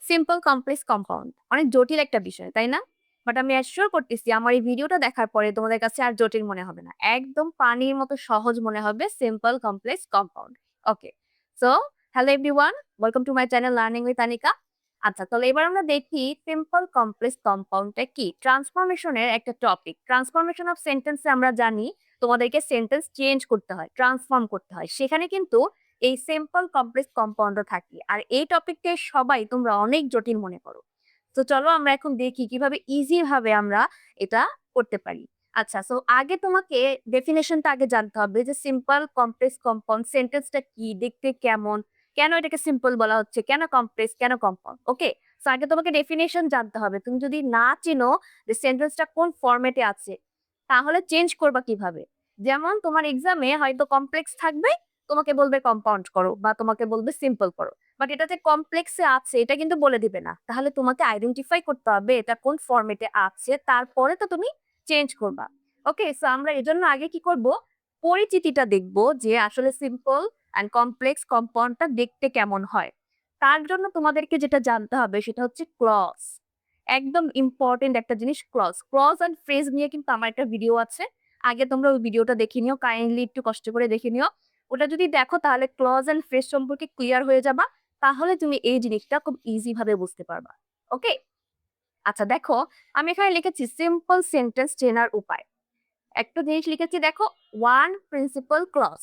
Simple complex compound অনেক জটিল একটা বিষয়, তাই না? বাট আমি অ্যাসিওর করতেছি আমার এই ভিডিওটা দেখার পরে তোমাদের কাছে আর জটিল মনে হবে না। একদম পানির মতো সহজ মনে হবে simple complex compound. Okay. So hello everyone, welcome to my channel learning with Anika. আচ্ছা, তাহলে এবার আমরা দেখি সিম্পল কমপ্লেক্স কম্পাউন্ডটা কি। ট্রান্সফরমেশনের একটা টপিক। ট্রান্সফরমেশন অফ সেন্টেন্সে আমরা জানি তোমাদেরকে সেন্টেন্স চেঞ্জ করতে হয়, ট্রান্সফর্ম করতে হয়। সেখানে কিন্তু এই সিম্পল কমপ্লেক্স কম্পাউন্ডও থাকে। আর এই টপিককে সবাই তোমরা অনেক জটিল মনে করো। তো চলো আমরা এখন দেখি কিভাবে ইজি ভাবে আমরা এটা করতে পারি। আচ্ছা, সো আগে তোমাকে ডেফিনেশনটা আগে জানতে হবে যে সিম্পল কমপ্লেক্স কম্পাউন্ড সেন্টেন্সটা কি, দেখতে কেমন, কেন এটাকে সিম্পল বলা হচ্ছে, কেন কমপ্লেক্স, কেন কম্পাউন্ড। ওকে, সো আগে তোমাকে ডেফিনেশন জানতে হবে। তুমি যদি না চিনো যে সেন্টেন্সটা কোন ফরম্যাটে আছে, তাহলে চেঞ্জ করবা কিভাবে। যেমন তোমার এক্সামে হয়তো কমপ্লেক্স থাকবে, তোমাকে বলবে কম্পাউন্ড করো বা তোমাকে বলবে সিম্পল করো। বাট এটা যে কমপ্লেক্সে আছে এটা কিন্তু বলে দিবে না। তাহলে তোমাকে আইডেন্টিফাই করতে হবে এটা কোন ফরম্যাটে আছে, তারপরে তো তুমি চেঞ্জ করবা। ওকে, সো আমরা এজন্য আগে কি করব, পরিচিতিটা দেখব যে আসলে সিম্পল অ্যান্ড কমপ্লেক্স কম্পাউন্ডটা দেখতে কেমন হয়। তার জন্য তোমাদেরকে যেটা জানতে হবে সেটা হচ্ছে ক্লজ। একদম ইম্পর্টেন্ট একটা জিনিস ক্লজ। ক্লজ অ্যান্ড ফ্রেজ নিয়ে কিন্তু আমার একটা ভিডিও আছে। আগে তোমরা ওই ভিডিওটা দেখে নিও, কাইন্ডলি একটু কষ্ট করে দেখে নিও। ওটা যদি দেখো তাহলে ক্লজ এন্ড ফ্রেজ সম্পর্কে ক্লিয়ার হয়ে যাবা। তাহলে তুমি এই জিনিসটা খুব ইজি ভাবে বুঝতে পারবা। ওকে, আচ্ছা দেখো, আমি এখানে লিখেছি সিম্পল সেন্টেন্স চেনার উপায়। একটা জিনিস লিখেছি দেখো, ওয়ান প্রিন্সিপাল ক্লজ।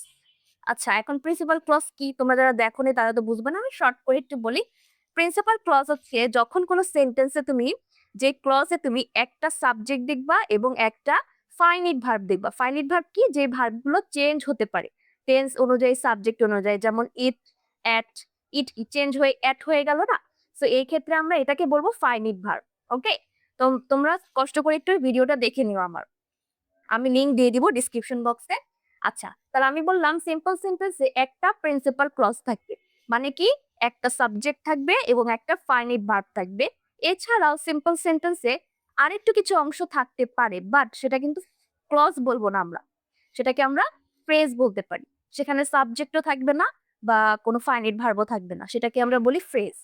আচ্ছা, এখন প্রিন্সিপাল ক্লজ কি তোমরা যারা দেখোনি তারা তো বুঝবে না, আমি শর্ট করে একটু বলি। প্রিন্সিপাল ক্লজ হচ্ছে যখন কোনো সেন্টেন্সে তুমি, যে ক্লজে তুমি একটা সাবজেক্ট দেখবা এবং একটা ফাইনিট ভার্ব দেখবা। ফাইনিট ভার্ব কি, যে ভার্বগুলো চেঞ্জ হতে পারে টেন্স অনুযায়ী, সাবজেক্ট অনুযায়ী। যেমন ইট, অ্যাট, ইট চেঞ্জ হয়ে অ্যাট হয়ে গেল না। সো এই ক্ষেত্রে আমরা এটাকে বলবো ফাইনিট ভার্ব। ওকে, তো তোমরা কষ্ট করে একটু ভিডিওটা দেখে নিও আমার, আমি লিংক দিয়ে দিব ডিসক্রিপশন বক্সে। আচ্ছা, তাহলে আমি বললাম সিম্পল সেন্টেন্সে একটা প্রিন্সিপাল ক্লজ থাকবে। মানে কি, একটা সাবজেক্ট থাকবে এবং একটা ফাইনিট ভার্ব থাকবে। এছাড়াও সিম্পল সেন্টেন্সে আরেকটু কিছু অংশ থাকতে পারে, বাট সেটা কিন্তু ক্লজ বলবো না আমরা, সেটাকে আমরা ফ্রেজ বলতে পারি। সেখানে সাবজেক্টও থাকবে না বা কোনো ফাইনিট ভার্বও থাকবে না, সেটাকে আমরা বলি ফ্রেজ।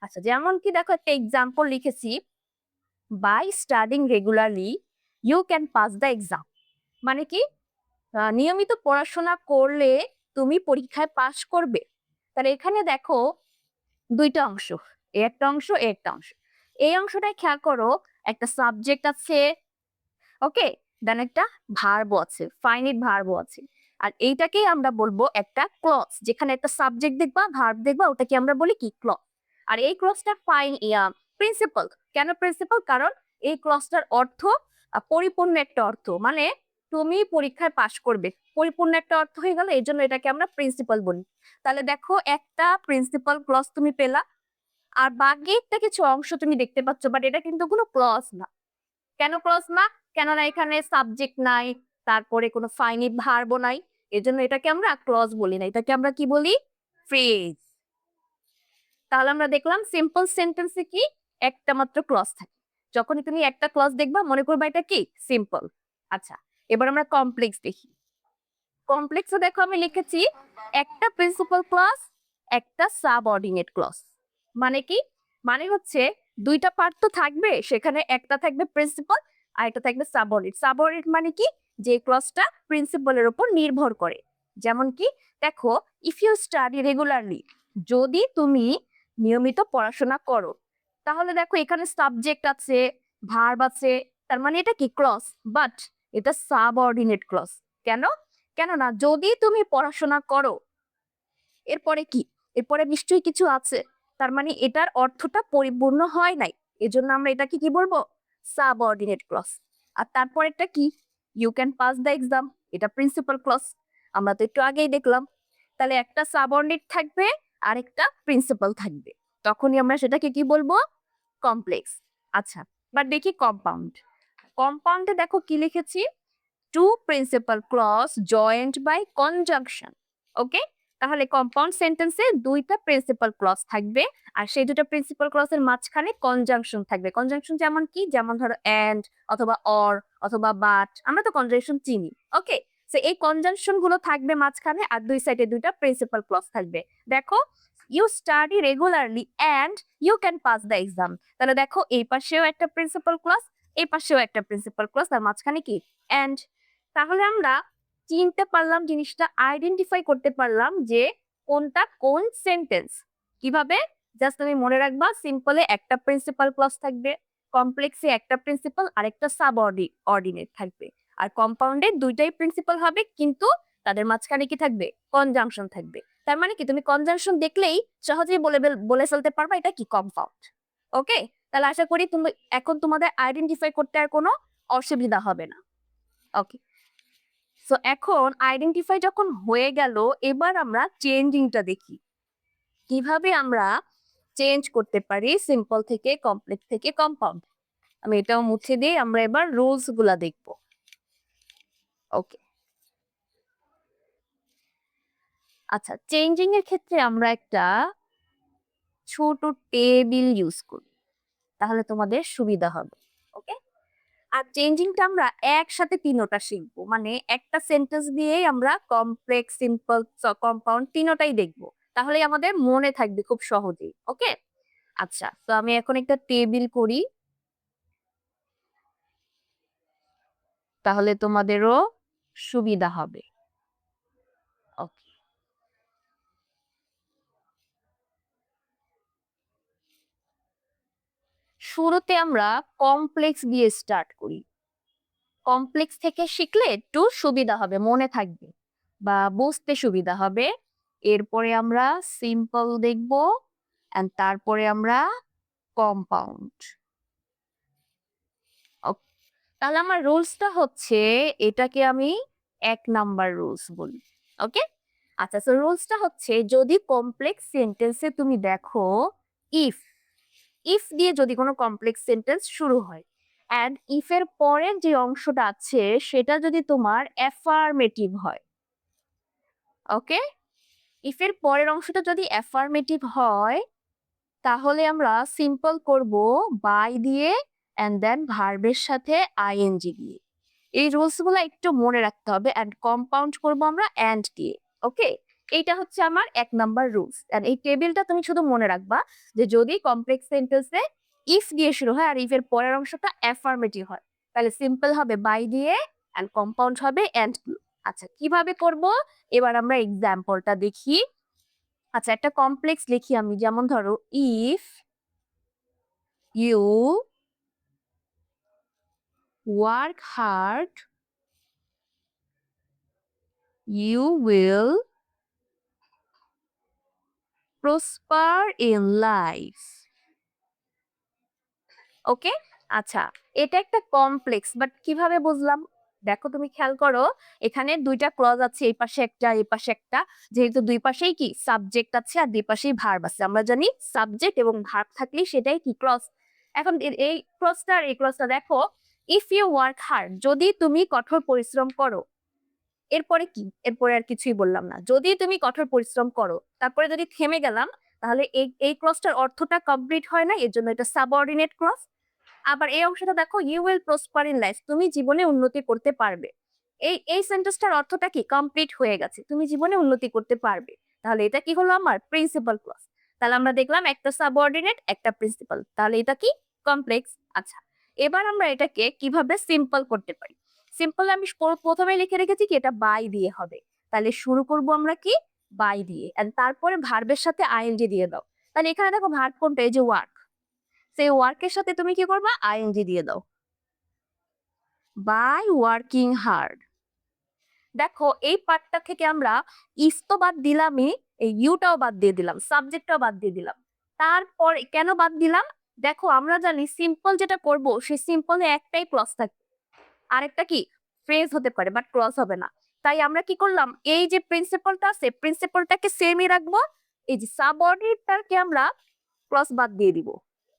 আচ্ছা, যেমন কি দেখো, একটা এক্সাম্পল লিখেছি, by studying regularly you can pass the exam. মানে কি, নিয়মিত পড়াশোনা করলে তুমি পরীক্ষায় পাশ করবে। তাহলে এখানে দেখো দুইটা অংশ, এ একটা অংশ, এ একটা অংশ। এই অংশটায় খেয়াল করো, একটা সাবজেক্ট আছে, ওকে, দেন একটা ভার্ব আছে, ফাইনিট ভার্ব আছে। আর এইটাকেই আমরা বলবো একটা ক্লজ। যেখানে একটা সাবজেক্ট দেখবা, ভার্ব দেখবা, ওটাকে আমরা বলি কি, ক্লজ। আর এই ক্লজটা প্রিন্সিপাল। কেন প্রিন্সিপাল? কারণ এই ক্লজটার অর্থ পরিপূর্ণ একটা অর্থ, মানে তুমি পরীক্ষায় পাশ করবে, পরিপূর্ণ একটা অর্থ হয়ে গেল, এই জন্য এটাকে আমরা প্রিন্সিপাল বলি। তাহলে দেখো, একটা প্রিন্সিপাল ক্লজ তুমি পেলা, আর বাকি একটা কিছু অংশ তুমি দেখতে পাচ্ছ, বাট এটা কিন্তু কোনো ক্লজ না। কেন ক্লজ না? কেননা এখানে সাবজেক্ট নাই, তারপরে কোনো ফাইনিট ভার্বও নাই। এজন্য এটাকে আমরা ক্লজ বলি না, এটাকে আমরা কি বলি, ফ্রেজ। তাহলে আমরা দেখলাম সিম্পল সেন্টেন্সে কি, একটা মাত্র ক্লজ থাকে। যখনই তুমি একটা ক্লজ দেখবা মনে করবা এটা কি, সিম্পল। আচ্ছা, এবার আমরা কমপ্লেক্স দেখি। কমপ্লেক্সে দেখো আমি লিখেছি একটা প্রিন্সিপাল ক্লজ, একটা সাবঅর্ডিনেট ক্লজ। মানে কি, মানে হচ্ছে দুইটা পার্ট তো থাকবে, সেখানে একটা থাকবে প্রিন্সিপাল আর একটা থাকবে সাবঅর্ডিনেট। সাবঅর্ডিনেট মানে কি, যে ক্লজটা প্রিন্সিপালের উপর নির্ভর করে। যেমন কি দেখো, ইফ ইউ স্টাডি রেগুলারলি, যদি তুমি নিয়মিত পড়াশোনা করো। তাহলে দেখো এখানে সাবজেক্ট আছে, ভার্ব আছে, তার মানে এটা কি, ক্লজ। বাট এটা সাবঅর্ডিনেট ক্লজ। কেন? কেননা যদি তুমি পড়াশোনা করো, এরপরে কি, এরপরে নিশ্চয়ই কিছু আছে, তার মানে এটার অর্থটা পরিপূর্ণ হয় নাই। এজন্য আমরা এটাকে কি বলবো, সাবঅর্ডিনেট ক্লজ। আর তারপরেরটা কি, you can pass the exam, এটা প্রিন্সিপাল ক্লজ। আমরা তো একটু আগেই দেখলাম। তাহলে একটা সাবঅর্ডিনেট থাকবে আর একটা প্রিন্সিপাল থাকবে, তখনই আমরা সেটাকে কি বলবো, কমপ্লেক্স। আচ্ছা, বাট দেখি কম্পাউন্ড। কম্পাউন্ডে দেখো কি লিখেছি, two principal clause joined by conjunction. Okay, তাহলে কম্পাউন্ড সেন্টেন্সে দুইটা প্রিন্সিপাল ক্লজ থাকবে, আর সেই দুটো প্রিন্সিপাল ক্লজের মাঝখানে কনজাংশন থাকবে। কনজাংশন যেমন কি, যেমন ধরো এন্ড অথবা অর অথবা বাট, আমরা তো কনজাংশন চিনি। ওকে, সো এই কনজাংশন গুলো থাকবে মাঝখানে, আর দুই সাইডে দুইটা প্রিন্সিপাল ক্লজ থাকবে। দেখো, you study regularly and you can pass the exam. তাহলে দেখো এই পাশেও একটা প্রিন্সিপাল ক্লজ, এই পাশেও একটা প্রিন্সিপাল ক্লজ, তার মাঝখানে কি অ্যান্ড। তাহলে আমরা চিনতে পারলাম, জিনিসটা আইডেন্টিফাই করতে পারলাম যে কোনটা কোন সেন্টেন্স। কিভাবে? জাস্ট তুমি মনে রাখবা, সিম্পলে একটা প্রিন্সিপাল ক্লজ থাকবে, কমপ্লেক্সে একটা প্রিন্সিপাল আর একটা সাব অর্ডিনেট থাকবে, আর কম্পাউন্ডে দুইটাই প্রিন্সিপাল হবে, কিন্তু তাদের মাঝখানে কি থাকবে? কনজাংশন থাকবে। তার মানে কি তুমি কনজাংশন দেখলেই সহজেই বলে ফেলতে পারবা এটা কি কম্পাউন্ড। ওকে, তাহলে আশা করি তুমি এখন তোমাদের আইডেন্টিফাই করতে আর কোনো অসুবিধা হবে না। ওকে, সো এখন আইডেন্টিফাই যখন হয়ে গেল, এবার আমরা চেঞ্জিংটা দেখি কিভাবে আমরা চেঞ্জ করতে পারি সিম্পল থেকে কমপ্লেক্স থেকে কম্পাউন্ড। আমি এটাও মুছে দিই, আমরা এবার রুলস গুলা দেখবো। ওকে, আচ্ছা, চেঞ্জিং এর ক্ষেত্রে আমরা একটা ছোট টেবিল ইউজ করি, তাহলে তোমাদের সুবিধা হবে। ওকে, আর চেঞ্জিংটা আমরা একসাথে তিনোটা শিখবো, মানে একটা সেন্টেন্স দিয়েই আমরা কমপ্লেক্স সিম্পল কম্পাউন্ড তিনোটাই দেখবো, তাহলে আমাদের মনে থাকবে খুব সহজেই। ওকে, আচ্ছা, তো আমি এখন একটা টেবিল করি, তাহলে তোমাদেরও সুবিধা হবে। ওকে, শুরুতে আমরা কমপ্লেক্স দিয়ে স্টার্ট করি। কমপ্লেক্স থেকে শিখলে একটু সুবিধা হবে, মনে থাকবে বা বুঝতে সুবিধা হবে। এরপরে আমরা সিম্পল দেখব, এন্ড তারপরে আমরা কম্পাউন্ড। তাহলে আমার রুলসটা হচ্ছে, এটাকে আমি 1 নাম্বার রুলস বলি। ওকে, আচ্ছা, সো রুলসটা হচ্ছে, যদি কমপ্লেক্স সেন্টেন্সে তুমি দেখো ইফ, ইফ দিয়ে যদি কোনো কমপ্লেক্স সেন্টেন্স শুরু হয়, অ্যান্ড ইফ এর পরের যে অংশটা আছে সেটা যদি তোমার অ্যাফার্মেটিভ হয়। ওকে, ইফ এর পরের অংশটা যদি অ্যাফার্মেটিভ হয়, তাহলে আমরা সিম্পল করব বাই দিয়ে অ্যান্ড দেন ভার্বের সাথে আইএনজি দিয়ে। এই রুলস গুলো একটু মনে রাখতে হবে, অ্যান্ড কম্পাউন্ড করব আমরা অ্যান্ড দিয়ে। ওকে, এইটা হচ্ছে আমার 1 নাম্বার রুলস। এন্ড এই টেবিলটা তুমি শুধু মনে রাখবা যে যদি কমপ্লেক্স সেন্টেন্সে ইফ দিয়ে শুরু হয় আর ইফ এর পরের অংশটা অ্যাফার্মেটিভ হয়, তাহলে সিম্পল হবে বাই দিয়ে অ্যান্ড কম্পাউন্ড হবে অ্যান্ড দিয়ে। আচ্ছা, কিভাবে করব এবার আমরা এক্সাম্পলটা দেখি। আচ্ছা, একটা কমপ্লেক্স লিখি আমি, যেমন ধরো if you work hard you will prosper in life. Okay, আচ্ছা, এটা একটা কমপ্লেক্স, বাট কিভাবে বুঝলাম? দেখো, তুমি খেয়াল করো, এখানে দুইটা ক্লজ আছে, এই পাশে একটা এই পাশে একটা, যেহেতু দুই পাশেই কি সাবজেক্ট আছে আর দুই পাশেই ভার্ব আছে, আমরা জানি সাবজেক্ট এবং ভার্ব থাকলেই সেটাই কি ক্লজ। এখন এই ক্লজটা আর এই ক্লজটা দেখো, ইফ ইউ ওয়ার্ক হার্ড, যদি তুমি কঠোর পরিশ্রম করো, এরপরে কি? এরপরে আর কিছুই বললাম না, যদি তুমি কঠোর পরিশ্রম করো, তারপরে যদি থেমে গেলাম, তাহলে এই ক্লজটার অর্থটা কমপ্লিট হয় না, এর জন্য এটা সাবঅর্ডিনেট ক্লজ। আবার এই অংশটা দেখো, you will prosper in life, তুমি জীবনে উন্নতি করতে পারবে। এই সেন্টেন্সটার অর্থটা কি? কমপ্লিট হয়ে গেছে, তুমি জীবনে উন্নতি করতে পারবে। তাহলে এটা কি হলো? আমার প্রিন্সিপাল ক্লজ। তাহলে আমরা দেখলাম একটা সাবঅর্ডিনেট একটা প্রিন্সিপাল, তাহলে এটা কি? কমপ্লেক্স। আচ্ছা, এবার আমরা এটাকে কিভাবে সিম্পল করতে পারি? সিম্পল আমি প্রথমে লিখে রেখেছি কি এটা বাই দিয়ে হবে, তাহলে শুরু করব আমরা কি বাই দিয়ে, এন্ড তারপরে ভার্বের সাথে আইএনজি দিয়ে দাও। তাহলে এখানে দেখো ভার্ব কোনটা? এই যে ওয়ার্ক, সেই ওয়ার্কের সাথে তুমি কি করবা? আইএনজি দিয়ে দাও, বাই ওয়ার্কিং হার্ড। দেখো এই পার্টটা থেকে আমরা ইস তো বাদ দিলামই, এই ইউটাও বাদ দিয়ে দিলাম, সাবজেক্টটাও বাদ দিয়ে দিলাম। তারপর কেন বাদ দিলাম? দেখো আমরা জানি সিম্পল যেটা করব সেই সিম্পলে একটাই ক্লজ থাকে, আরেকটা কি ফ্রেজ হতে পারে, বাট ক্লজ হবে না। তাই আমরা কি করলাম, এই যে প্রিন্সিপালটা আছে প্রিন্সিপালটাকে সেমই রাখবো, এই যে সাবঅর্ডিনেটটাকে আমরা ক্লজ বাদ দিয়ে দিব।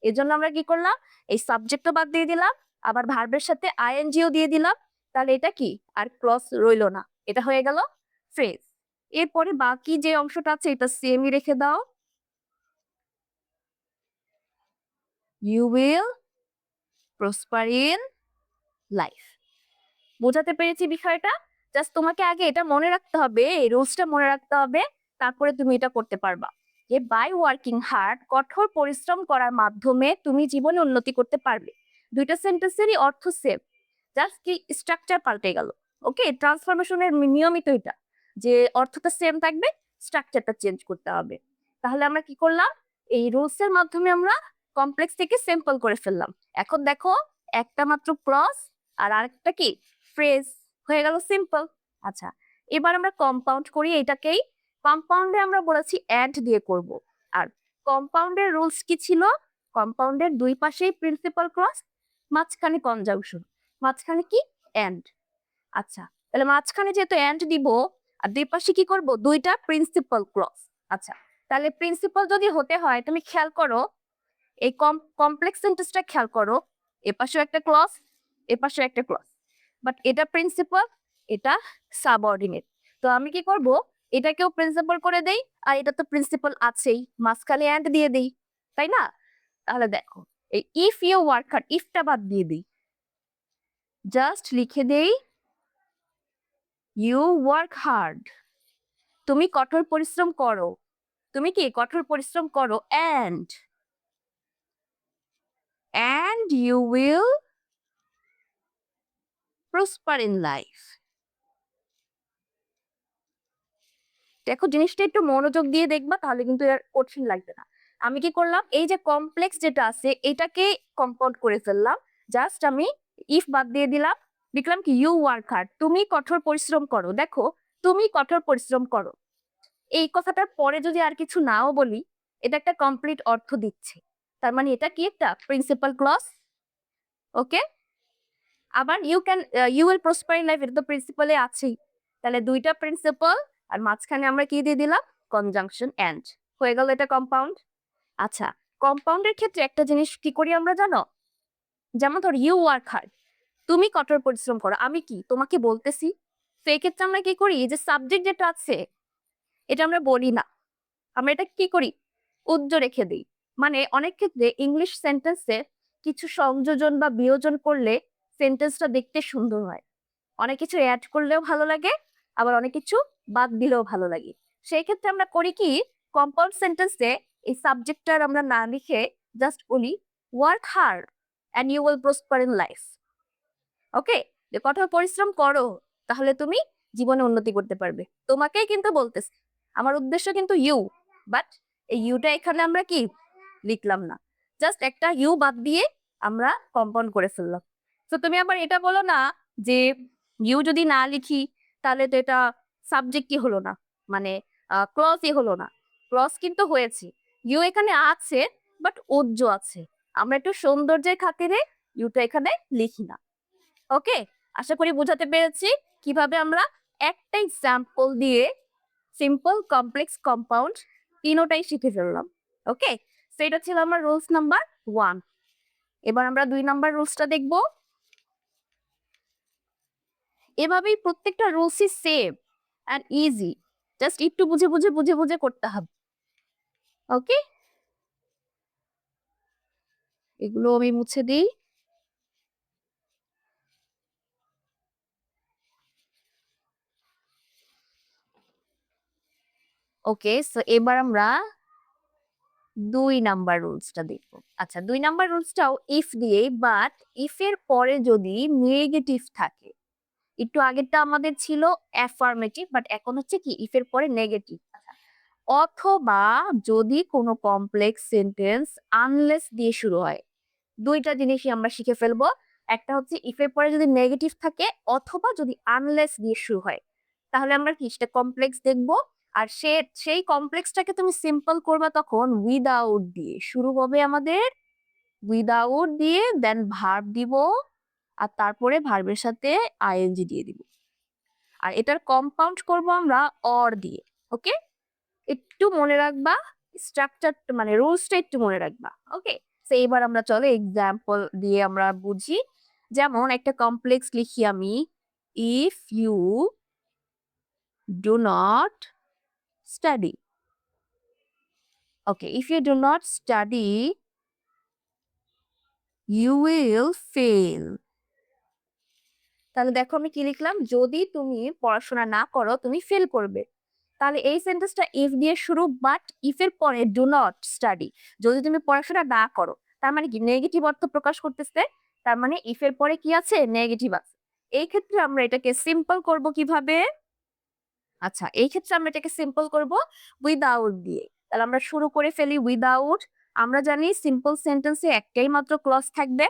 এজন্য আমরা কি করলাম, এই সাবজেক্টও বাদ দিয়ে দিলাম, আবার ভার্বের সাথে আইএনজিও দিয়ে দিলাম। তাহলে এটা কি আর ক্লজ রইলো না, এটা হয়ে গেল ফ্রেজ। এরপরে বাকি যে অংশটা আছে এটা সেমই রেখে দাও, you will prosper in life. বোঝাতে পেরেছি বিষয়টা? জাস্ট তোমাকে আগে এটা মনে রাখতে হবে, এই রুলসটা মনে রাখতে হবে, তারপরে তুমি এটা করতে পারবা। যে বাই ওয়ার্কিং হার্ড, কঠোর পরিশ্রম করার মাধ্যমে তুমি জীবনে উন্নতি করতে পারবে। দুইটা সেন্টেন্সেরই অর্থ সেম, জাস্ট কি স্ট্রাকচার পাল্টে গেল। ওকে, ট্রান্সফরমেশনের নিয়মিত এটা যে অর্থটা সেম থাকবে, স্ট্রাকচারটা চেঞ্জ করতে হবে। তাহলে আমরা কি করলাম, এই রুলস এর মাধ্যমে আমরা কমপ্লেক্স থেকে সিম্পল করে ফেললাম। এখন দেখো, একটা মাত্র ক্রস আর আরেকটা কি ফ্রেজ, হয়ে গেল সিম্পল। আচ্ছা, এবার আমরা কম্পাউন্ড করি এটাকেই। কম্পাউন্ডে আমরা বলেছি অ্যাড দিয়ে করব। আর কম্পাউন্ডের রুলস কি ছিল, কম্পাউন্ডের দুই পাশেই প্রিন্সিপাল ক্রস, মাঝখানে কনজাংশন, মাঝখানে কি এন্ড। আচ্ছা, তাহলে মাঝখানে যেহেতু এন্ড দিব আর দুই পাশে কি করব, দুইটা প্রিন্সিপাল ক্রস। আচ্ছা, তাহলে প্রিন্সিপাল যদি হতে হয় তুমি খেয়াল করো, এই কমপ্লেক্স সেন্টেন্সটা খেয়াল করো, এ পাশেও একটা ক্লজ, এ পাশেও একটা ক্লজ, বাট এটা প্রিন্সিপাল, এটা সাবঅর্ডিনেট। তো আমি কি করব, এটাকেও প্রিন্সিপাল করে দেই, আর এটা তো প্রিন্সিপাল আছেই, মাঝখানে এন্ড দিয়ে দেই, তাই না? তাহলে দেখো, এই ইফ ইউ ওয়ার্ক হার্ড, ইফটা বাদ দিয়ে দিই, জাস্ট লিখে দেই ইউ ওয়ার্ক হার্ড, তুমি কঠোর পরিশ্রম করো, তুমি কি কঠোর পরিশ্রম করো, and you will prosper in life. দেখো, জিনিসটা একটু মনোযোগ দিয়ে দেখবা, তাহলে কিন্তু এর কঠিন লাগবে না। আমি কি করলাম, এই যে কমপ্লেক্স যেটা আছে এটাকে কম্পাউন্ড করে ফেললাম, জাস্ট আমি ইফ বাদ দিয়ে দিলাম, লিখলাম কি ইউ ওয়ার্ক হার্ড, তুমি কঠোর পরিশ্রম করো। দেখো, তুমি কঠোর পরিশ্রম করো, এই কথাটার পরে যদি আর কিছু নাও বলি, এটা একটা কমপ্লিট অর্থ দিচ্ছে। তার মানে এটা কি একটা প্রিন্সিপাল ক্লজ। ওকে, আবার you will prosper in life, এটা তো প্রিন্সিপালে আছেই। তাহলে দুইটা প্রিন্সিপাল আর মাঝখানে আমরা কি দিয়ে দিলাম, কনজাংশন এন্ড, হয়ে গেল এটা কম্পাউন্ড। আচ্ছা, কম্পাউন্ডের ক্ষেত্রে একটা জিনিস কি করি আমরা জানো, যেমন ধর ইউ ওয়ার্ক হার্ড, তুমি কঠোর পরিশ্রম করো, আমি কি তোমাকে বলতেছি। সেই ক্ষেত্রে আমরা কি করি, এই যে সাবজেক্ট যেটা আছে এটা আমরা বলি না, আমরা এটা কি করি, উজ্জ্ব রেখে দিই। মানে অনেক ক্ষেত্রে ইংলিশ সেন্টেন্সে কিছু সংযোজন বা বিয়োজন করলে সেন্টেন্সটা দেখতে সুন্দর হয়, অনেক কিছু অ্যাড করলেও ভালো লাগে, আবার অনেক কিছু বাদ দিলেও ভালো লাগে। সেই ক্ষেত্রে আমরা করি কি, কম্পাউন্ড সেন্টেন্সে এই সাবজেক্টটার আমরা না লিখে জাস্ট বলি work hard and you will prosper in life. Okay, যে কঠোর পরিশ্রম করো, তাহলে তুমি জীবনে উন্নতি করতে পারবে। তোমাকেই কিন্তু বলতেছি, আমার উদ্দেশ্য কিন্তু ইউ, বাট এই ইউটা এখানে আমরা কি লিখলাম না, জাস্ট একটা ইউ বাদ দিয়ে আমরা কম্পাউন্ড করে ফেললাম। তো তুমি আবার এটা বলো না যে ইউ যদি না লিখি তাহলে তো এটা সাবজেক্টই হলো না, মানে ক্লজই হলো না। ক্লজ কিন্তু হয়েছে, ইউ এখানে আছে, বাট উজ্জ আছে, আমরা একটু সৌন্দর্যের খাতিরে ইউটা এখানে লিখি না। ওকে, আশা করি বোঝাতে পেরেছি কিভাবে আমরা একটা এক্সাম্পল দিয়ে সিম্পল, কমপ্লেক্স, কম্পাউন্ড তিনোটাই শিখে ফেললাম। ওকে, সো এটা ছিল আমার রুলস নাম্বার 1। এবার আমরা 2 নাম্বার রুলসটা দেখব। এভাবেই প্রত্যেকটা রুলসই সেম এন্ড ইজি, জাস্ট একটু বুঝে বুঝে বুঝে বুঝে করতে হবে। ওকে, এগুলো আমি মুছে দিই। ওকে, সো এবার আমরা 2 নাম্বার রুলসটা দেখব। আচ্ছা, 2 নাম্বার রুলসটাও ইফ দিয়ে, বাট ইফ এর পরে যদি নেগেটিভ থাকে। একটু আগেরটা আমাদের ছিল অ্যাফার্মেটিভ, বাট এখন হচ্ছে কি ইফ এর পরে নেগেটিভ। অথবা যদি কোনো কমপ্লেক্স সেন্টেন্স আনলেস দিয়ে শুরু হয়, দুইটা জিনিসই আমরা শিখে ফেলবো। একটা হচ্ছে ইফ এর পরে যদি নেগেটিভ থাকে, অথবা যদি আনলেস দিয়ে শুরু হয়, তাহলে আমরা কি সেটা কমপ্লেক্স দেখবো। আর সেই কমপ্লেক্সটাকে তুমি সিম্পল করবা তখন উইদাউট দিয়ে শুরু হবে আমাদের, উইদাউট দিয়ে দেন ভার্ব দিব, আর তারপরে ভার্বের সাথে আইএনজি দিয়ে দিব। আর এটার কম্পাউন্ড করব আমরা অর দিয়ে। ওকে, একটু মনে রাখবা স্ট্রাকচার, মানে রুলসটা একটু মনে রাখবা। ওকে, তো এবার আমরা চলো এক্সাম্পল দিয়ে আমরা বুঝি। যেমন একটা কমপ্লেক্স লিখি আমি, if you do not study. Okay, if you do not study you will fail. তাহলে দেখো আমি কি লিখলাম, যদি তুমি পড়াশোনা না করো তুমি ফেল করবে। তাহলে এই সেন্টেন্সটা ইফ দিয়ে শুরু, বাট ইফ এর পরে ডু নট স্টাডি। যদি তুমি পড়াশোনা না করো, তার মানে কি নেগেটিভ অর্থ প্রকাশ করতেছে। তার মানে ইফ এর পরে কি আছে? নেগেটিভ আছে। এই ক্ষেত্রে আমরা এটাকে সিম্পল করব কিভাবে? আচ্ছা, এই ক্ষেত্রে আমরা এটাকে সিম্পল করব উইদাউট দিয়ে। তাহলে আমরা শুরু করে ফেলি উইদাউট। আমরা জানি সিম্পল সেন্টেন্সে একটাই মাত্র ক্লজ থাকবে,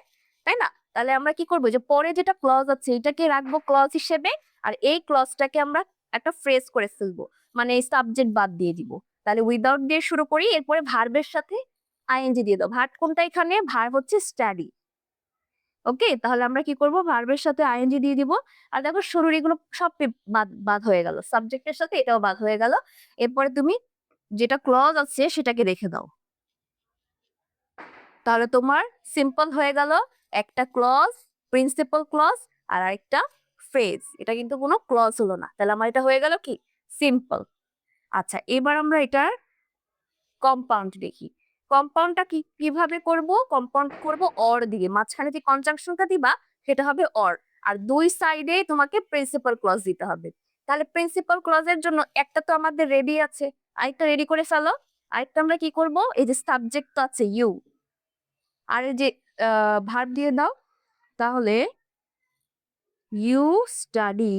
তাই না? তাহলে আমরা কি করব, যে পরে যেটা ক্লজ আছে এটাকে রাখবো ক্লজ হিসেবে, আর এই ক্লজটাকে আমরা একটা ফ্রেজ করে ফেলবো, মানে এই সাবজেক্ট বাদ দিয়ে দিব। তাহলে উইদাউট দিয়ে শুরু করি, এরপরে ভার্বের সাথে আইএনজি দিয়ে দাও। ভার্ব কোনটা এখানে? ভার্ব হচ্ছে স্টাডি। ওকে, তাহলে আমরা কি করব, ভার্বের সাথে আইএনজি দিয়ে দিব। আর দেখো শুরুর এগুলো সব বাদ বাদ হয়ে গেল, সাবজেক্টের সাথে এটাও বাদ হয়ে গেল। এরপরে তুমি যেটা ক্লজ আছে সেটাকে রেখে দাও। তাহলে তোমার সিম্পল হয়ে গেল, একটা ক্লজ, প্রিন্সিপাল ক্লজ, আর আরেকটা ফ্রেজ। এটা কিন্তু কোনো ক্লজ হলো না, তাহলে আমার এটা হয়ে গেল কি? সিম্পল। আচ্ছা, এবার আমরা এটার কম্পাউন্ড দেখি। কম্পাউন্ডটা কিভাবে করব? কম্পাউন্ড করব অর দিয়ে। মাঝখানে যে কনজাংশনটা দিবা সেটা হবে অর, আর দুই সাইডে তোমাকে প্রিন্সিপাল ক্লজ দিতে হবে। তাহলে প্রিন্সিপাল ক্লজের জন্য একটা তো আমাদের রেডি আছে, আরেকটা রেডি করে ফেলো। আরেকটা আমরা কি করব, এই যে সাবজেক্ট তো আছে ইউ, আর এই যে ভার্ব দিয়ে দাও। তাহলে ইউ স্টাডি,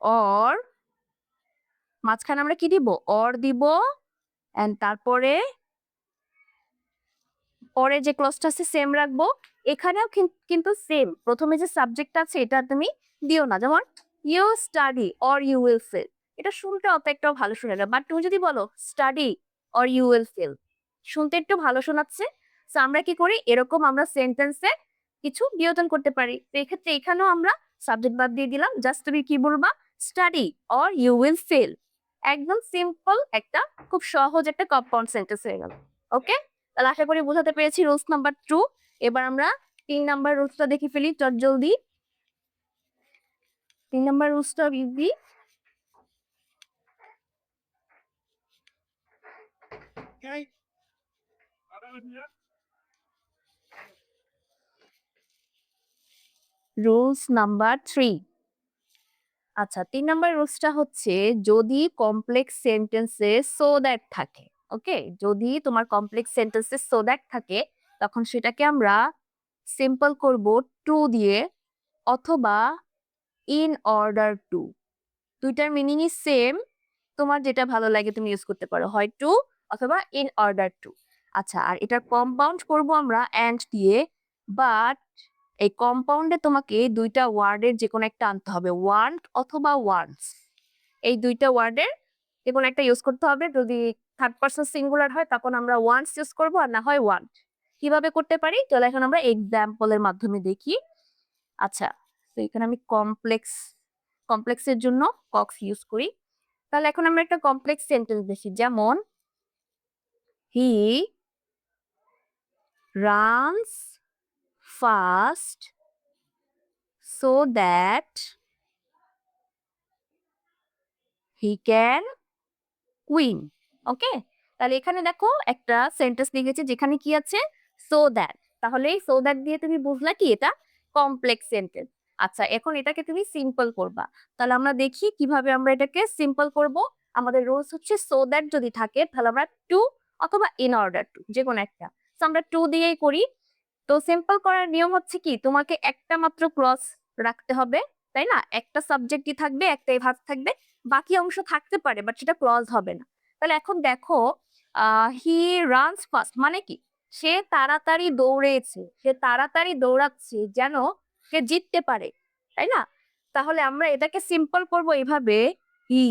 অর, মাঝখানে আমরা কি দিব? অর দিব, এন্ড তারপরে পরে যে ক্লজটা আছে সেম রাখবো। এখানেও কিন্তু সেম, প্রথমে যে সাবজেক্ট আছে এটা তুমি দিও না। যেমন you study or you will fail, এটা শুনতে অত একটাও ভালো শোনা না, বাট তুমি যদি বলো study or you will fail, শুনতে একটু ভালো শোনাচ্ছে। তো আমরা কি করি, এরকম আমরা সেন্টেন্সে কিছু বিয়োজন করতে পারি। তো এক্ষেত্রে এখানেও আমরা সাবজেক্ট বাদ দিয়ে দিলাম, জাস্ট তুমি কি বলবা? Study or you will fail. একদম সিম্পল একটা, খুব সহজ একটা কম্পাউন্ড সেন্টেন্স হয়ে গেল। ওকে, তাহলে আশা করি বোঝাতে পেরেছি রুলস নাম্বার 2। এবার আমরা 3 নাম্বার রুলসটা দেখে ফেলি চট জলদি। 3 নাম্বার রুলসটা ইজি। Rules number 3। আচ্ছা, 3 নাম্বার রুলসটা হচ্ছে, যদি কমপ্লেক্স সেন্টেন্সে সো দ্যাট থাকে, ওকে, যদি তোমার কমপ্লেক্স সেন্টেন্সে সো দ্যাট থাকে, তখন সেটাকে আমরা সিম্পল করব টু দিয়ে, অথবা ইন অর্ডার টু। দুইটার মিনিংই সেম, তোমার যেটা ভালো লাগে তুমি ইউজ করতে পারো, হয় টু অথবা ইন অর্ডার টু। আচ্ছা, আর এটার কম্পাউন্ড করব আমরা অ্যান্ড দিয়ে, বাট এই কম্পাউন্ডে তোমাকে দুইটা ওয়ার্ডের যে কোনো একটা আনতে হবে, ওয়ান্ট অথবা ওয়ান্টস। এই দুইটা ওয়ার্ডের যে কোনো একটা ইউজ করতে হবে। যদি থার্ড পারসন সিঙ্গুলার হয় তখন আমরা ওয়ান্টস ইউজ করবো, আর না হয় ওয়ান্ট। কিভাবে করতে পারি চলো এখন আমরা এক্সাম্পলের মাধ্যমে দেখি। আচ্ছা, তো এখানে আমি কমপ্লেক্সের জন্য কক্স ইউজ করি। তাহলে এখন আমরা একটা কমপ্লেক্স সেন্টেন্স দেখি, যেমন he runs fast so that he can win. Okay, তাহলে এখানে দেখো একটা সেন্টেন্স লিখেছে যেখানে কি আছে? So that. তাহলে এই সো দ্যাট দিয়ে তুমি বুঝলা কি এটা কমপ্লেক্স সেন্টেন্স। আচ্ছা, এখন এটাকে তুমি সিম্পল করবা। তাহলে আমরা দেখি কিভাবে আমরা এটাকে সিম্পল করব। আমাদের রুলস হচ্ছে সো দ্যাট যদি থাকে তাহলে আমরা টু অথবা ইন অর্ডার টু, যে কোনো একটা। তো আমরা টু দিয়েই করি। তো সিম্পল করার নিয়ম হচ্ছে কি, তোমাকে একটা মাত্র ক্লজ রাখতে হবে, তাই না? একটা সাবজেক্টই থাকবে, একটাই ভার্ব থাকবে, বাকি অংশ থাকতে পারে বাট সেটা ক্লজ হবে না। তাহলে এখন দেখো, হি রানস ফাস্ট মানে কি? সে তাড়াতাড়ি দৌড়েছে, সে তাড়াতাড়ি দৌড়াচ্ছে যেন সে জিততে পারে, তাই না? তাহলে আমরা এটাকে সিম্পল করব এইভাবে, হি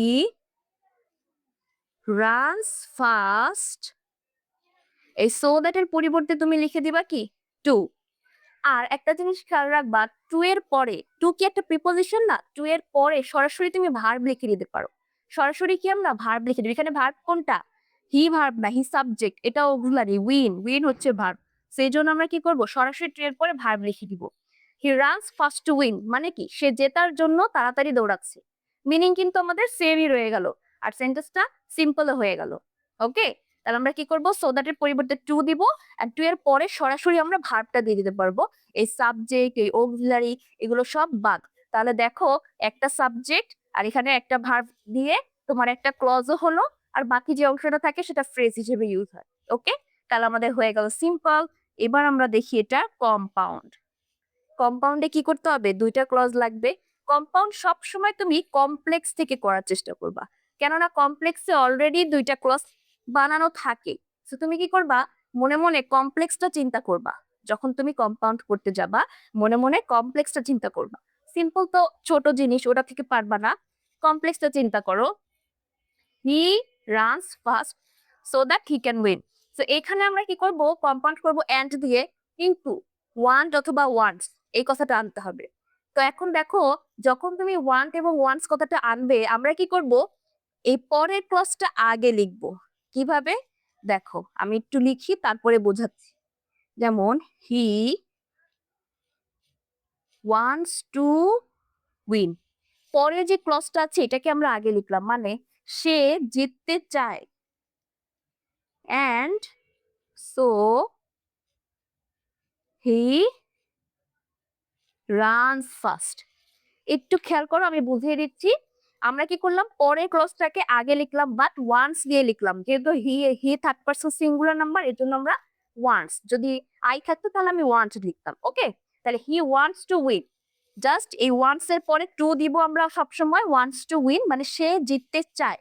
রানস ফাস্ট। এই সো দ্যাট এর পরিবর্তে তুমি লিখে দিবা কি? টু। আর একটা জিনিস খেয়াল রাখবা, টু এর পরে, টু কি একটা প্রিপোজিশন না? টু এর পরে সরাসরি তুমি ভার্ব লিখে দিতে পারো। সরাসরি কি আমরা ভার্ব লিখে দিই। এখানে ভার্ব কোনটা? হি ভার্ব না, হি সাবজেক্ট, এটা অক্সিলারি। উইন, উইন হচ্ছে ভার্ব। সেই জন্য আমরা কি করব, সরাসরি টু এর পরে ভার্ব লিখে দিব। হি রানস ফাস্ট টু উইন মানে কি? সে জেতার জন্য তাড়াতাড়ি দৌড়াচ্ছে। মিনিং কিন্তু আমাদের সেমই রয়ে গেল, আর সেন্টেন্সটা সিম্পল হয়ে গেল। ওকে, তাহলে আমরা কি করব, সো দ্যাট এর পরিবর্তে টু দিব, আর টু এর পরে সরাসরি আমরা ভার্বটা দিয়ে দিতে পারবো। এই সাবজেক্ট, এই অক্সিলারি, এগুলো সব বাদ। তাহলে দেখো, একটা সাবজেক্ট আর এখানে একটা ভার্ব দিয়ে তোমার একটা ক্লজও হলো, আর বাকি যে অংশটা থাকে সেটা ফ্রেজ হিসেবে ইউজ হয়। ওকে, তাহলে আমাদের হয়ে গেল সিম্পল। এবার আমরা দেখি এটা কম্পাউন্ড। কম্পাউন্ডে কি করতে হবে? দুইটা ক্লজ লাগবে। কম্পাউন্ড সবসময় তুমি কমপ্লেক্স থেকে করার চেষ্টা করবা, কেননা কমপ্লেক্সে অলরেডি দুইটা ক্লজ বানানো থাকে। তো তুমি কি করবা? মনে মনে কমপ্লেক্সটা চিন্তা করবা। যখন তুমি কম্পাউন্ড করতে যাবা, মনে মনে কমপ্লেক্সটা চিন্তা করবা। সিম্পল তো ছোট জিনিস, ওটা থেকে পারবা না। কমপ্লেক্সটা চিন্তা করো। হি runs fast so that he can win. তো এখানে আমরা কি করব? কম্পাউন্ড করব এন্ড দিয়ে, কিন্তু ওয়ান্ট অথবা ওয়ান্টস এই কথাটা আনতে হবে। তো এখন দেখো, যখন তুমি ওয়ান্ট এবং ওয়ান্টস কথাটা আনবে, আমরা কি করব? এই পরের ক্লজটা আগে লিখব। কিভাবে? দেখো, আমি একটু লিখি তারপরে বোঝাচ্ছি। যেমন হি ওয়ান্টস টু উইন, পরের যে ক্লজটা আছে এটাকে আমরা আগে লিখলাম, মানে সে জিততে চায়। and so he runs fast. একটু খেয়াল করো, আমি বুঝিয়ে দিচ্ছি। আমরা কি করলাম? পরের ক্লজটাকে আগে লিখলাম, বাট ওয়ান্স দিয়ে লিখলাম, যেহেতু he third person singular number, এর জন্য আমরা ওয়ান্স, যদি আই থাকতো তাহলে আমি ওয়ান্ট লিখতাম। ওকে, তাহলে he wants to win, just এই ওয়ান্স এর পরে টু দিব আমরা সবসময়। ওয়ান্টস টু উইন মানে সে জিততে চায়।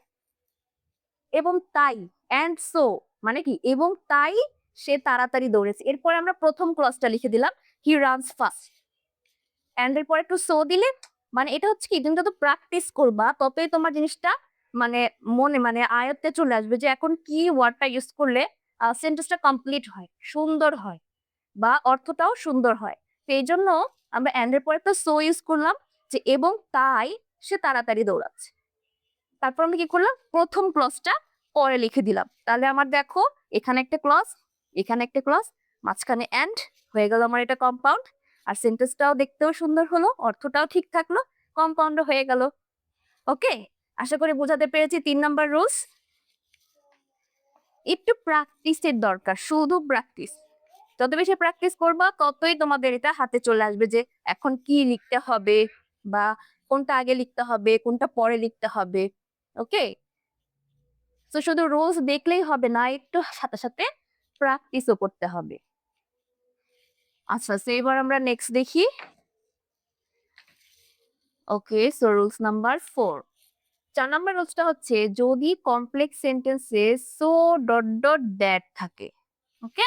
এবং তাই, অ্যান্ড সো মানে কি? এবং তাই সে তাড়াতাড়ি দৌড়েছে। এরপরে আমরা প্রথম ক্লজটা লিখে দিলাম, হি রানস ফাস্ট। অ্যান্ড এর পরে একটু সো দিলে, মানে এটা হচ্ছে কি, তুমি যত প্র্যাকটিস করবা ততই তোমার জিনিসটা মানে মনে মানে আয়ত্তে চলে আসবে, যে এখন কি ওয়ার্ডটা ইউজ করলে সেন্টেন্সটা কমপ্লিট হয়, সুন্দর হয়, বা অর্থটাও সুন্দর হয়। তো এই জন্য আমরা অ্যান্ড এর পরে তো সো ইউজ করলাম, যে এবং তাই সে তাড়াতাড়ি দৌড়াচ্ছে। তারপর আমি কি করলাম? প্রথম ক্লজটা পরে লিখে দিলাম। তাহলে আমার দেখো, এখানে একটা ক্লজ, এখানে একটা ক্লজ, মাঝখানে এন্ড, হয়ে গেল আমার এটা কম্পাউন্ড। আর সেন্টেন্সটাও দেখতেও সুন্দর হলো, অর্থটাও ঠিক থাকলো, কম্পাউন্ডও হয়ে গেল। ওকে, আশা করি বোঝাতে পেরেছি 3 নাম্বার রুলস। একটু প্র্যাকটিসের দরকার, শুধু প্র্যাকটিস। যত বেশি প্র্যাকটিস করবা ততই তোমাদের এটা হাতে চলে আসবে, যে এখন কি লিখতে হবে, বা কোনটা আগে লিখতে হবে, কোনটা পরে লিখতে হবে। ওকে, তো শুধু রুলস দেখলেই হবে না, একটু সাথে সাথে প্র্যাকটিসও করতে হবে। আচ্ছা, সো এবার আমরা নেক্সট দেখি। ওকে, সো রুলস নাম্বার 4। 4 নাম্বার রুলসটা হচ্ছে, যদি কমপ্লেক্স সেন্টেন্সে সো ডট ডট দ্যাট থাকে। ওকে,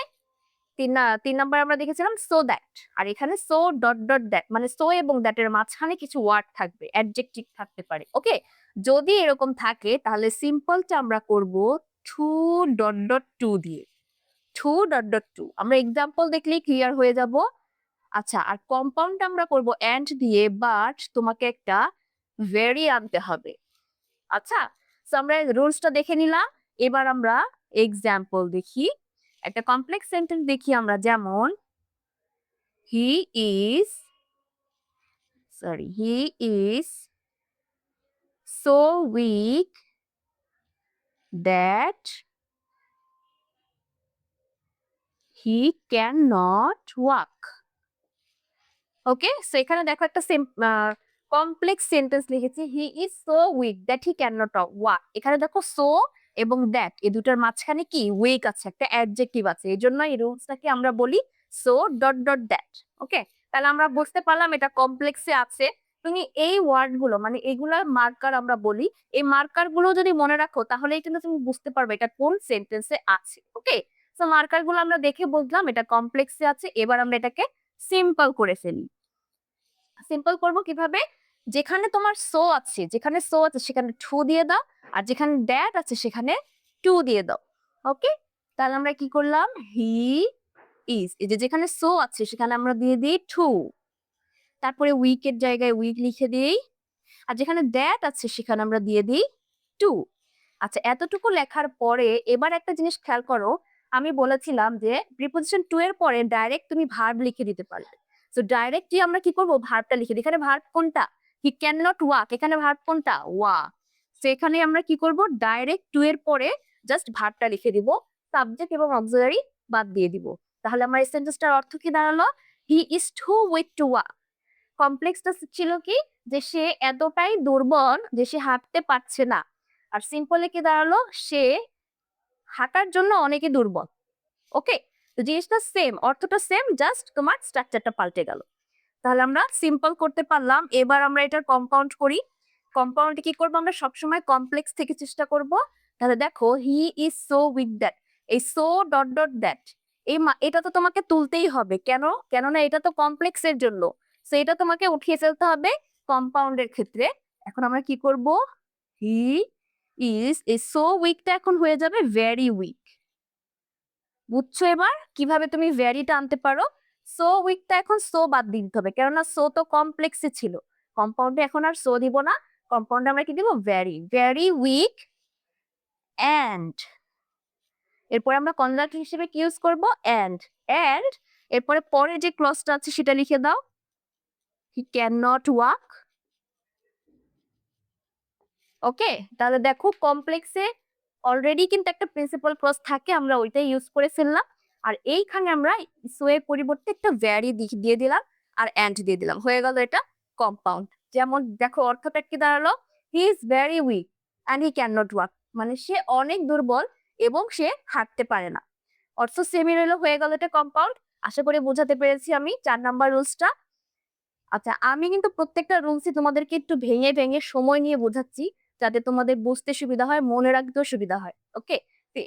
3 নাম্বার আমরা দেখেছিলাম সো দ্যাট, আর এখানে সো ডট ডট দ্যাট, মানে সো এবং দ্যাট এর মাঝখানে কিছু ওয়ার্ড থাকবে, অ্যাডজেক্টিভ থাকতে পারে। ওকে, যদি এরকম থাকে তাহলে সিম্পলটা আমরা করব টু ডট ডট টু দিয়ে। টু ডট ডট টু, আমরা এক্সাম্পল দেখলেই ক্লিয়ার হয়ে যাব। আচ্ছা, আর কম্পাউন্ড আমরা করব এন্ড দিয়ে, বাট তোমাকে একটা ভেরি আনতে হবে। আচ্ছা, সো আমরা রুলসটা দেখে নিলাম। এবার আমরা এক্সাম্পল দেখি, একটা কমপ্লেক্স সেন্টেন্স দেখি আমরা। যেমন he is he is so weak that he can not walk. Okay, so এখানে দেখো একটা কমপ্লেক্স সেন্টেন্স লিখেছি, he is so weak that he can not walk. এখানে দেখো সো এবং দ্যাট, এই দুটার মাঝখানে কি উইক আছে, একটা অ্যাডজেক্টিভ আছে, এই জন্য এই রুলসটাকে আমরা বলি সো ডট ডট দ্যাট। ওকে, তাহলে আমরা বুঝতে পারলাম এটা কমপ্লেক্সে আছে। তুমি এই ওয়ার্ড গুলো, মানে এগুলার মার্কার আমরা বলি, এই মার্কার গুলো যদি মনে রাখো তাহলে কিন্তু তুমি বুঝতে পারবে এটা কোন সেন্টেন্সে আছে। ওকে, সো মার্কার গুলো আমরা দেখে বুঝলাম এটা কমপ্লেক্সে আছে। এবার আমরা এটাকে সিম্পল করে ফেলি। সিম্পল করব কিভাবে? যেখানে তোমার সো আছে, যেখানে সো আছে সেখানে টু দিয়ে দাও, আর যেখানে দ্যাট আছে সেখানে টু দিয়ে দাও। ওকে, তাহলে আমরা কি করলাম? হি ইজ, এই যে যেখানে সো আছে সেখানে আমরা দিয়ে দিই টু, তারপরে উইকের জায়গায় উইক লিখে দিই, আর যেখানে দ্যাট আছে সেখানে আমরা দিয়ে দিই টু। আচ্ছা, এতটুকু লেখার পরে এবার একটা জিনিস খেয়াল করো, আমি বলেছিলাম যে প্রিপোজিশন টু এর পরে ডাইরেক্ট তুমি ভার্ব লিখে দিতে পারবে। সো ডাইরেক্টলি আমরা কি করব? ভার্বটা লিখে দিই। এখানে ভার্ব কোনটা? হি ক্যান নট ওয়াক, এখানে ভার্ব কোনটা? ওয়াক। সো এখানে আমরা কি করব? ডাইরেক্ট টু এর পরে জাস্ট ভার্বটা লিখে দিব, সাবজেক্ট এবং অক্সিলারি বাদ দিয়ে দিব। তাহলে আমার এই সেন্টেন্সটার অর্থ কি দাঁড়ালো? He is too weak to walk. কমপ্লেক্সটা ছিল কি যে সে এতটাই দুর্বল যে সে হাঁটতে পারছে না। আর সিম্পলে কি দাঁড়ালো, সে হাঁটার জন্য অনেকই দুর্বল। ওকে, তো জিনিসটা সেম, অর্থটা সেম, জাস্ট তোমার স্ট্রাকচারটা পাল্টে গেল। তাহলে আমরা সিম্পল করতে পারলাম। এবার আমরা এটার কম্পাউন্ড করি। কম্পাউন্ডে কি করবো, আমরা সবসময় কমপ্লেক্স থেকে চেষ্টা করব। তাহলে দেখো, he is so weak that, এই সো ডট ডট দ্যাট, এটা তো তোমাকে তুলতেই হবে। কেন? কেননা এটা তো কমপ্লেক্সের জন্য, সো এটা তোমাকে উঠিয়ে ফেলতে হবে কম্পাউন্ডের ক্ষেত্রে। এখন আমরা কি করব, হি ইজ এই সো উইকটা এখন হয়ে যাবে ভেরি উইক। বুঝছো এবার কিভাবে তুমি ভ্যারিটা আনতে পারো? সো উইকটা এখন সো বাদ দিতে হবে, কেননা সো তো কমপ্লেক্সে ছিল। কম্পাউন্ডে এখন আর সো দিব না, কম্পাউন্ডে আমরা কি দিব, ভ্যারি, ভ্যারি উইক অ্যান্ড, এরপরে আমরা কনজাংশন হিসেবে কি ইউজ করব, অ্যান্ড। অ্যান্ড এরপরে পরে যে ক্লজটা আছে সেটা লিখে দাও, হি ক্যান নট ওয়াক। ওকে, তাহলে দেখো কমপ্লেক্সে অলরেডি কিন্তু একটা প্রিন্সিপাল ক্লজ থাকে, আমরা ওইটাই ইউজ করে ফেললাম। আর এইখানে আমরা সো এর পরিবর্তে একটা ভ্যারি দিয়ে দিলাম আর অ্যান্ড দিয়ে দিলাম, হয়ে গেল এটা কম্পাউন্ড। যেমন দেখো অর্থটা কি দাঁড়ালো, he is very weak and he can not walk, মানে সে অনেক দুর্বল এবং সে হাঁটতে পারে না। অর্থ সেমি রইলো, হয়ে গেল এটা কম্পাউন্ড। আশা করি বোঝাতে পেরেছি আমি 4 নাম্বার রুলসটা। আচ্ছা, আমি কিন্তু প্রত্যেকটা রুলসই তোমাদেরকে একটু ভেঙে ভেঙে সময় নিয়ে বোঝাচ্ছি, যাতে তোমাদের বুঝতে সুবিধা হয়, মনে রাখতেও সুবিধা হয়। ওকে, তো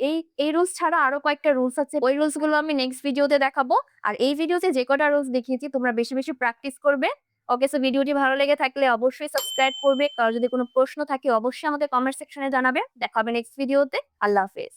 এই রুলস ছাড়া আরো কয়েকটা রুলস আছে, ওই রুলস গুলো আমি নেক্সট ভিডিওতে দেখাবো। আর এই ভিডিওতে যে কটা রুলস দেখিয়েছি তোমরা বেশি বেশি প্র্যাকটিস করবে। ওকে, সো ভিডিওটি ভালো লেগে থাকলে অবশ্যই সাবস্ক্রাইব করবে। কারো যদি কোনো প্রশ্ন থাকে অবশ্যই আমাকে কমেন্ট সেকশনে জানাবে। দেখা হবে নেক্সট ভিডিওতে। আল্লাহ হাফেজ।